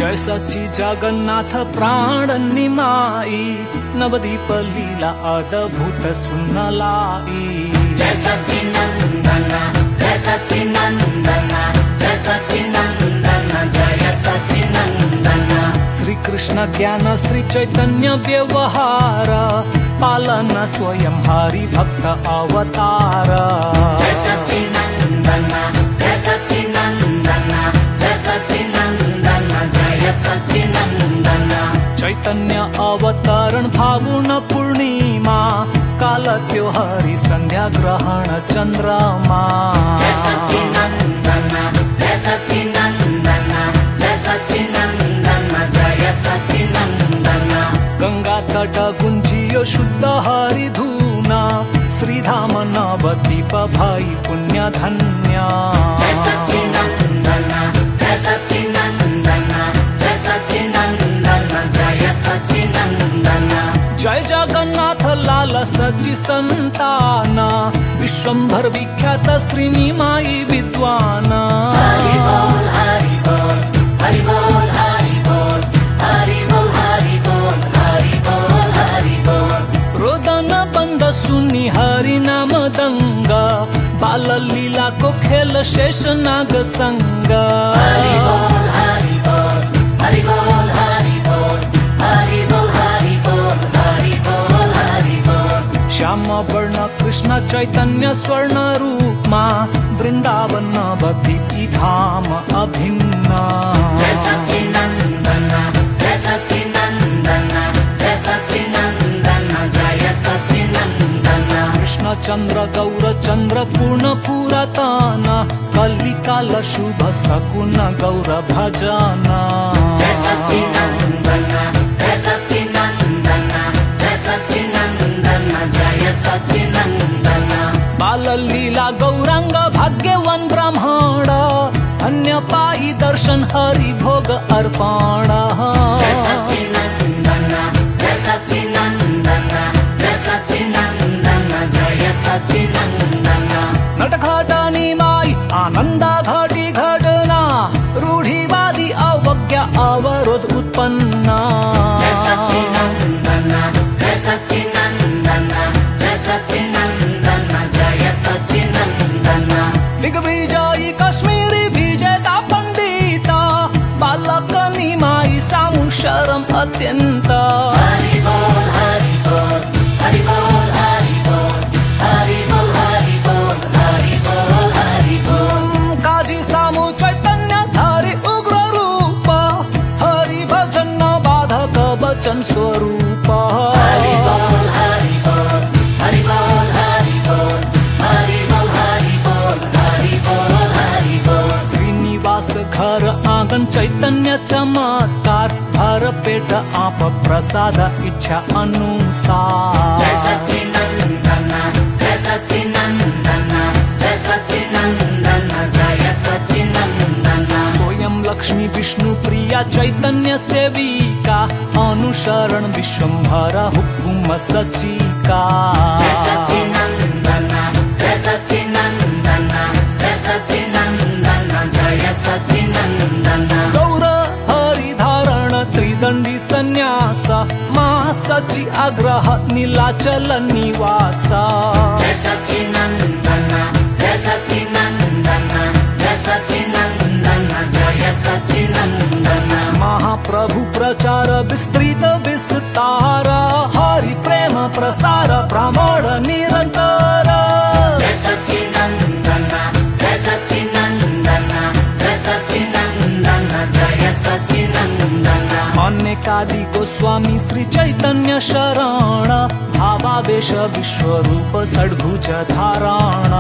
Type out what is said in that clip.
जय सच्ची जगन्नाथ प्राण निमाई, नवदीप लीला अद्भुत सुनलाई। जय सच्चिनंदन जय सच्चिनंदन जय सच्चिनंदन जय सच्चिनंदन। श्री कृष्ण ज्ञान श्री चैतन्य व्यवहार, पालन स्वयं हरि भक्त अवतार। जय सच्चिनंदन जय सच्चिनंदन जय सच्चिनंदन जय सच्चिनंदन। चैतन्य अवतरण फागुन पूर्णिमा, काल त्योहारी संध्या ग्रहण चंद्रमा। जय सच्चिनंदन जय सच्चिनंदन जय सच्चिनंदन जय सच्चिनंदन। गंगा तट गुंजियो शुद्ध हरि धूना, श्रीधाम नवदीप भाई पुण्य धन्य। जय सच्चिनंदन जय सच्चिनंदन जय सच्चिनंदन जय सच्चिनंदन। जय जगन्नाथ लाल सची संतान, विश्वंभर विख्यात श्रीनिमाई विद्वान। हरि बोल हरि बोल हरि बोल हरि बोल हरि बोल हरि बोल हरि बोल हरि बोल। रोदन बंद सुनी हरि नाम दंग, बाल लीला को खेल शेष नाग संग। हरि बोल हरि बोल हरि बोल हरि बोल हरि बोल हरि बोल हरि बोल हरि बोल। श्याम वर्ण कृष्ण चैतन्य स्वर्ण रूपमा, वृंदावन नवदीपी धाम अभिन्न। जय सच्चिनंदन जय सच्चिनंदन जय सच्चिनंदन जय सच्चिनंदन। कृष्ण चंद्र गौर चंद्र पूर्ण पुरातन, कलिकाल शुभ सकुन गौर भजन। जय सच्चिनंदन जय सच्चिनंदन जय सच्चिनंदन जय सच्चिनंदन। बाल लीला गौरांग भाग्यवान ब्राह्मण, अन्य पाई दर्शन हरि भोग अर्पण। जय सच्चिनंदन जय सच्चिनंदन जय सच्चिनंदन जय सच्चिनंदन। नटघाट निमाई आनंद घाटी घटना, रूढ़िवादी अवज्ञा अवरोध उत्पन्न। जय सच्चिनंदन जय सच्चिनंदन जय सच्चिनंदन जय सच्चिनंदन। दिग्विजयी कश्मीरी विजेता पंडिता, बालक निमाई सामु शरम अत्यंत। हरि बोल हरि बोल हरि बोल हरि बोल हरि बोल हरि बोल हरि बोल हरि बोल। काजी सामु चैतन्य धारी उग्र रूप, हरि भजन बाधक वचन स्वरूप। हरि बोल हरि बोल हरि बोल हरि बोल हरि बोल हरि बोल हरि बोल हरि बोल। श्रीनिवास घर आंगन चैतन्य चमत्कार, भर पेट आप प्रसाद इच्छा अनुसार। जय सच्चिनंदन जय सच्चिनंदन जय सच्चिनंदन जय सच्चिनंदन। स्वयं लक्ष्मी विष्णु प्रिया चैतन्य सेविका, अनुसरण विश्वंभर हुकुम सचिका। जय सच्चिनंदन जय सच्चिनंदन जय सच्चिनंदन जय सच्चिनंदन। गौर हरि धारण त्रिदंडी संन्यास, मा सची आग्रह नीलाचल निवास। जय सच्चिनंदन जय सच्चिनंदन जय सच्चिनंदन जय सच्चिनंदन। महाप्रभु प्रचार विस्तृत विस्तार, हरि प्रेम प्रसार ब्राह्मण निरंतर। जय सच्चिनंदन जय सच्चिनंदन जय सच्चिनंदन जय सच्चिनंदन। अनेकादि गोस्वामी श्री चैतन्य शरण, भावावेश विश्वरूप षड्भुज धारण।